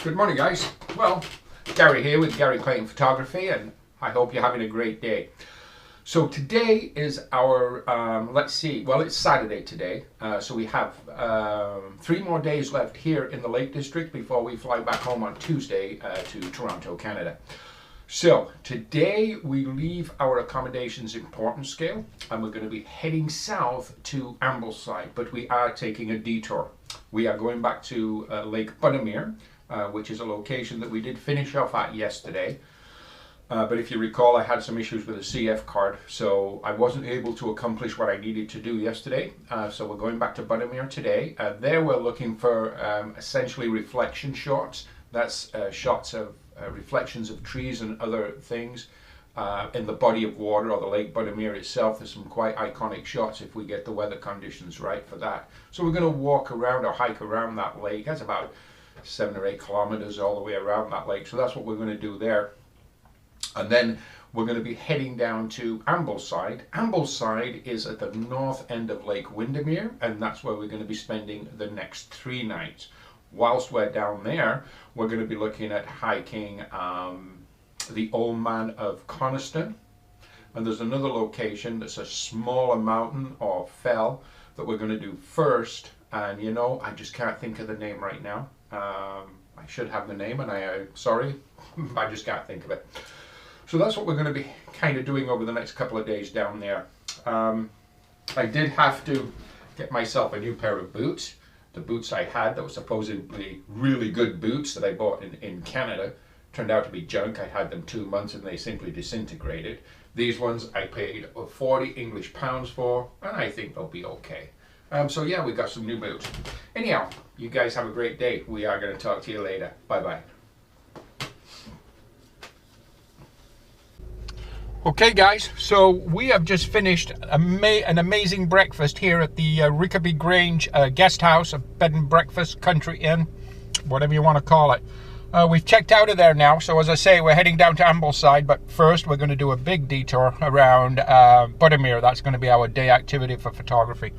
Good morning, guys. Well, Gary here with Gary Clayton Photography, and I hope you're having a great day. So today is our, let's see, well, it's Saturday today, so we have 3 more days left here in the Lake District before we fly back home on Tuesday to Toronto, Canada. So today we leave our accommodations in Portanscale, and we're going to be heading south to Ambleside, but we are taking a detour. We are going back to Lake Buttermere, which is a location that we did finish off at yesterday. But if you recall, I had some issues with a CF card, so I wasn't able to accomplish what I needed to do yesterday. So we're going back to Buttermere today. There we're looking for essentially reflection shots. That's shots of reflections of trees and other things in the body of water or the Lake Buttermere itself. There's some quite iconic shots if we get the weather conditions right for that. So we're going to walk around or hike around that lake. That's about 7 or 8 kilometers all the way around that lake. So that's what we're going to do there. And then we're going to be heading down to Ambleside. Ambleside is at the north end of Lake Windermere, and that's where we're going to be spending the next 3 nights. Whilst we're down there, we're going to be looking at hiking the Old Man of Coniston. And there's another location that's a smaller mountain or fell that we're going to do first. And you know, I just can't think of the name right now. I should have the name, and I'm sorry, I just can't think of it. So that's what we're going to be kind of doing over the next couple of days down there. I did have to get myself a new pair of boots. The boots I had that were supposedly really good boots that I bought in Canada turned out to be junk. I had them 2 months and they simply disintegrated. These ones I paid 40 English pounds for, and I think they'll be okay. So yeah, we got some new boots. Anyhow, you guys have a great day. We are going to talk to you later. Bye-bye. Okay guys, so we have just finished an amazing breakfast here at the Rickaby Grange guest house, a bed and breakfast, country inn, whatever you want to call it. We've checked out of there now, so as I say, we're heading down to Ambleside, but first we're going to do a big detour around Buttermere. That's going to be our day activity for photography.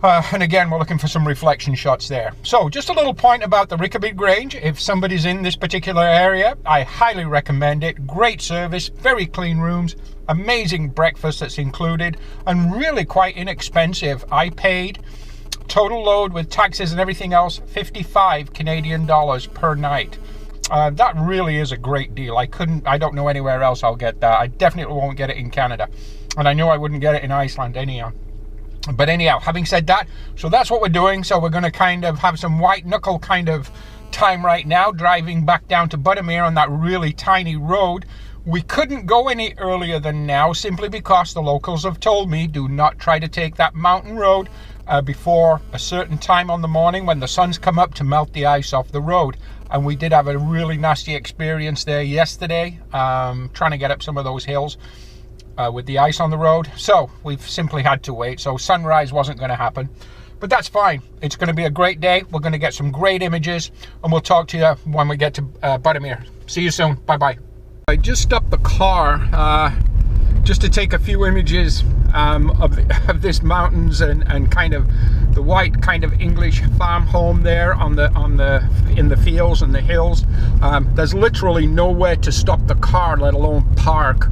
And again, we're looking for some reflection shots there. So just a little point about the Rickaby Grange. If somebody's in this particular area, I highly recommend it. Great service, very clean rooms, amazing breakfast that's included, and really quite inexpensive. I paid total load with taxes and everything else, 55 Canadian dollars per night. That really is a great deal. I don't know anywhere else I'll get that. I definitely won't get it in Canada. And I know I wouldn't get it in Iceland anyhow. But anyhow, having said that, so that's what we're doing. So we're going to kind of have some white knuckle kind of time right now, driving back down to Buttermere on that really tiny road. We couldn't go any earlier than now, simply because the locals have told me do not try to take that mountain road before a certain time on the morning when the sun's come up to melt the ice off the road. And we did have a really nasty experience there yesterday, trying to get up some of those hills. With the ice on the road, so we've simply had to wait. So sunrise wasn't going to happen, but that's fine. It's going to be a great day. We're going to get some great images, and we'll talk to you when we get to Buttermere. See you soon. Bye bye. I just stopped the car just to take a few images of this mountains and kind of the white kind of English farm home there in the fields and the hills. There's literally nowhere to stop the car, let alone park.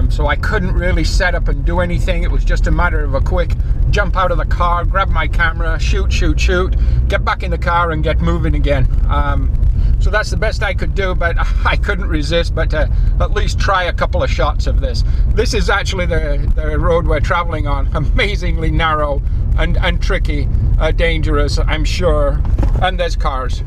So I couldn't really set up and do anything. It was just a matter of a quick jump out of the car, grab my camera, shoot, get back in the car and get moving again. So that's the best I could do, but I couldn't resist but to at least try a couple of shots of this. This is actually the road we're traveling on. Amazingly narrow and tricky, dangerous, I'm sure, and there's cars.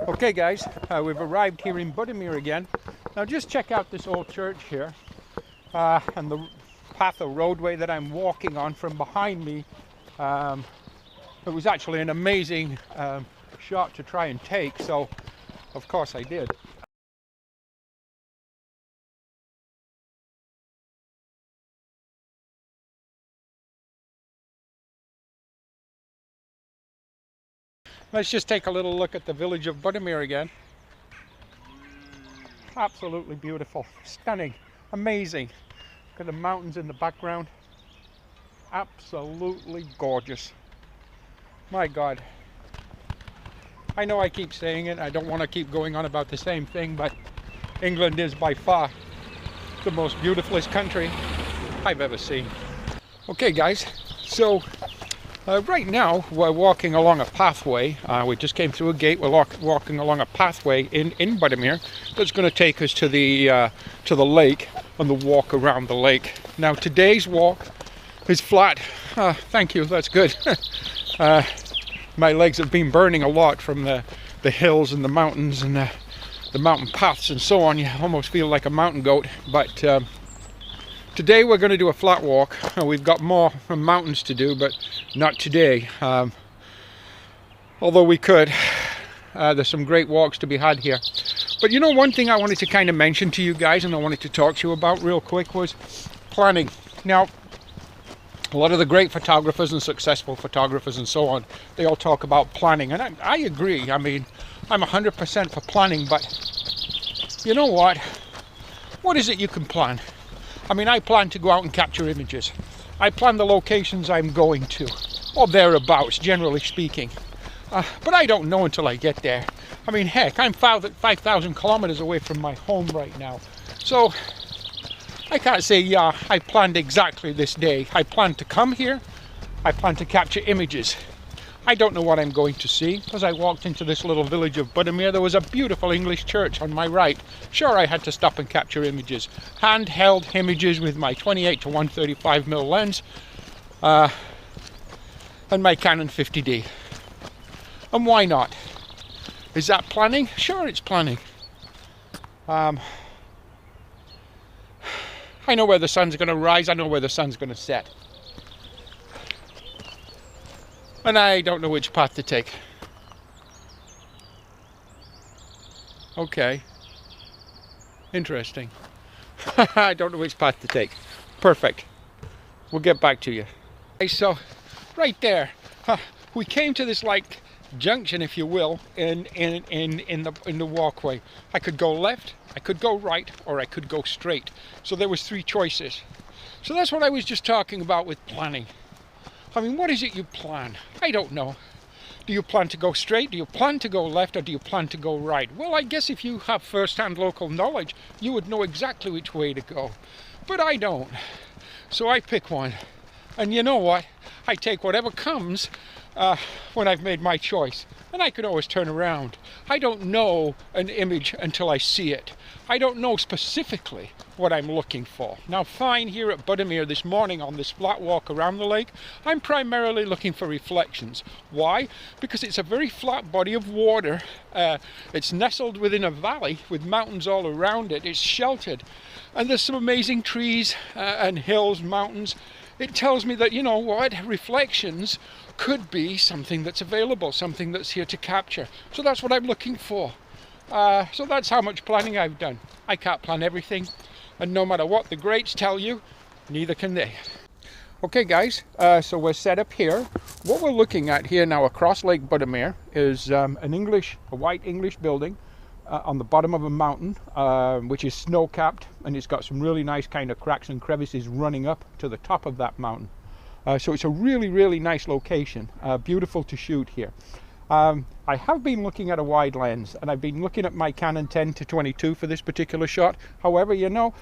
Okay guys, we've arrived here in Buttermere again. Now just check out this old church here, and the path or roadway that I'm walking on from behind me. It was actually an amazing shot to try and take, so of course I did. Let's just take a little look at the village of Buttermere again. Absolutely beautiful, stunning, amazing. Look at the mountains in the background. Absolutely gorgeous. My God. I know I keep saying it, I don't want to keep going on about the same thing, but England is by far the most beautifulest country I've ever seen. Okay guys, so right now we're walking along a pathway. We just came through a gate. We're walking along a pathway in Buttermere that's going to take us to the lake and the walk around the lake. Now today's walk is flat. Thank you, that's good. My legs have been burning a lot from the hills and the mountains and the mountain paths and so on. You almost feel like a mountain goat. But today we're going to do a flat walk. We've got more mountains to do, but not today. Although we could. There's some great walks to be had here. But you know, one thing I wanted to kind of mention to you guys and I wanted to talk to you about real quick was planning. Now, a lot of the great photographers and successful photographers and so on, they all talk about planning, and I agree. I mean, I'm 100% for planning, but you know what? What is it you can plan? I mean, I plan to go out and capture images. I plan the locations I'm going to, or thereabouts, generally speaking. But I don't know until I get there. I mean, heck, I'm 5,000 kilometers away from my home right now. So I can't say, yeah, I planned exactly this day. I plan to come here. I plan to capture images. I don't know what I'm going to see. As I walked into this little village of Buttermere, there was a beautiful English church on my right. Sure, I had to stop and capture images. Handheld images with my 28 to 135mm lens and my Canon 50D. And why not? Is that planning? Sure, it's planning. I know where the sun's going to rise, I know where the sun's going to set. And I don't know which path to take. Okay. Interesting. I don't know which path to take. Perfect. We'll get back to you. Okay, so, right there, we came to this like junction, if you will, in the walkway. I could go left, I could go right, or I could go straight. So there was 3 choices. So that's what I was just talking about with planning. I mean, what is it you plan? I don't know. Do you plan to go straight? Do you plan to go left? Or do you plan to go right? Well, I guess if you have first-hand local knowledge, you would know exactly which way to go. But I don't. So I pick one. And you know what? I take whatever comes when I've made my choice. And I can always turn around. I don't know an image until I see it. I don't know specifically what I'm looking for. Now, fine, here at Buttermere this morning on this flat walk around the lake, I'm primarily looking for reflections. Why? Because it's a very flat body of water. It's nestled within a valley with mountains all around it. It's sheltered. And there's some amazing trees and hills, mountains. It tells me that, you know what, reflections could be something that's available, something that's here to capture. So that's what I'm looking for. So that's how much planning I've done. I can't plan everything, and no matter what the greats tell you, neither can they. Okay guys, so we're set up here. What we're looking at here now across Lake Buttermere is a white English building on the bottom of a mountain, which is snow-capped, and it's got some really nice kind of cracks and crevices running up to the top of that mountain. So it's a really, really nice location, beautiful to shoot here. I have been looking at a wide lens, and I've been looking at my Canon 10-22 for this particular shot. However, you know,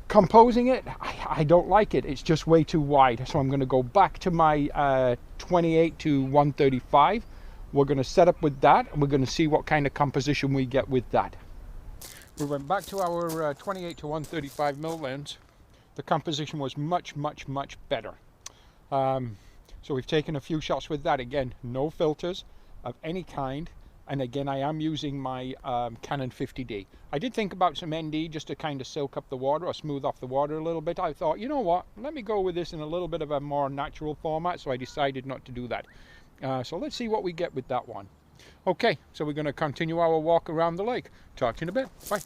composing it, I don't like it. It's just way too wide. So I'm going to go back to my 28 to 135. We're going to set up with that, and we're going to see what kind of composition we get with that. We went back to our 28 to 135mm lens. The composition was much, much, much better. So we've taken a few shots with that. Again, no filters of any kind, and again I am using my Canon 50D. I did think about some ND just to kind of soak up the water or smooth off the water a little bit. I thought, you know what, let me go with this in a little bit of a more natural format, so I decided not to do that. So let's see what we get with that one. Okay, so we're going to continue our walk around the lake. Talk to you in a bit. Bye.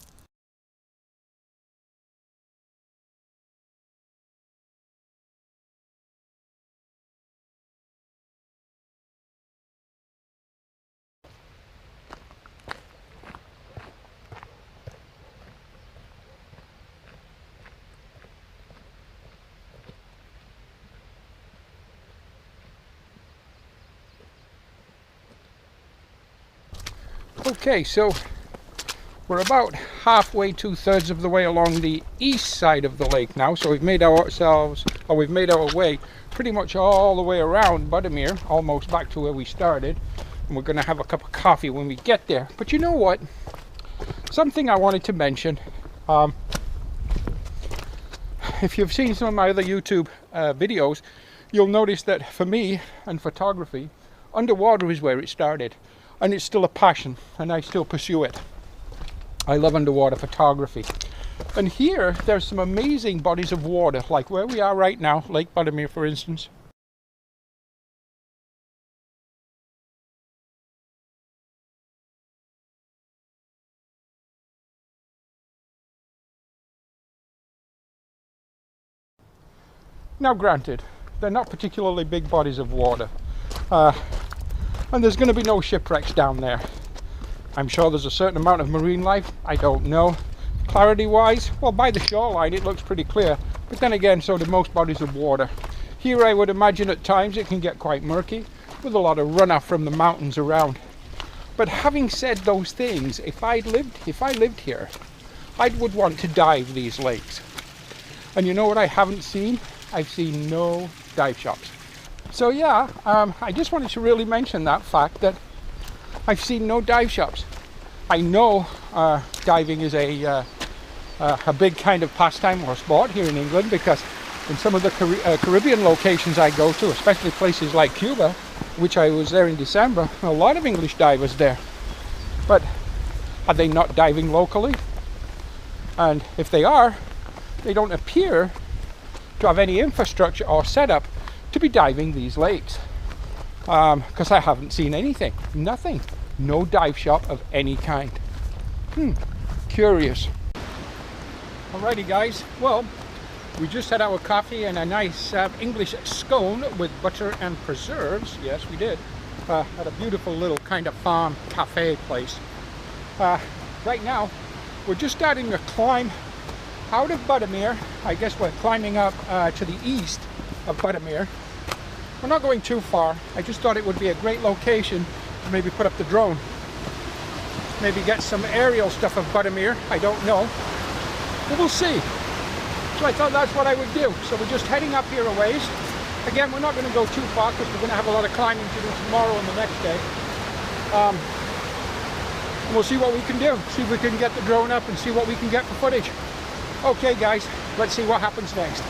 Okay, so we're about halfway, 2/3 of the way along the east side of the lake now. So we've made our way pretty much all the way around Buttermere, almost back to where we started. And we're going to have a cup of coffee when we get there. But you know what? Something I wanted to mention. If you've seen some of my other YouTube videos, you'll notice that for me and photography, underwater is where it started. And it's still a passion, and I still pursue it. I love underwater photography. And here, there's some amazing bodies of water, like where we are right now, Lake Buttermere, for instance. Now granted, they're not particularly big bodies of water. And there's going to be no shipwrecks down there. I'm sure there's a certain amount of marine life. I don't know. Clarity wise, well, by the shoreline it looks pretty clear. But then again, so do most bodies of water. Here I would imagine at times it can get quite murky with a lot of runoff from the mountains around. But having said those things, if I lived here, I would want to dive these lakes. And you know what I haven't seen? I've seen no dive shops. So yeah, I just wanted to really mention that fact that I've seen no dive shops. I know diving is a big kind of pastime or sport here in England, because in some of the Caribbean locations I go to, especially places like Cuba, which I was there in December, a lot of English divers there. But are they not diving locally? And if they are, they don't appear to have any infrastructure or setup to be diving these lakes, because I haven't seen anything, nothing, no dive shop of any kind. Curious. Alrighty guys, well, we just had our coffee and a nice English scone with butter and preserves. Yes, we did, at a beautiful little kind of farm cafe place. Right now we're just starting to climb out of Buttermere. I guess we're climbing up to the east of Buttermere. We're not going too far. I just thought it would be a great location to maybe put up the drone. Maybe get some aerial stuff of Buttermere. I don't know. But we'll see. So I thought that's what I would do. So we're just heading up here a ways. Again, we're not going to go too far because we're going to have a lot of climbing to do tomorrow and the next day. And we'll see what we can do. See if we can get the drone up and see what we can get for footage. Okay guys, let's see what happens next.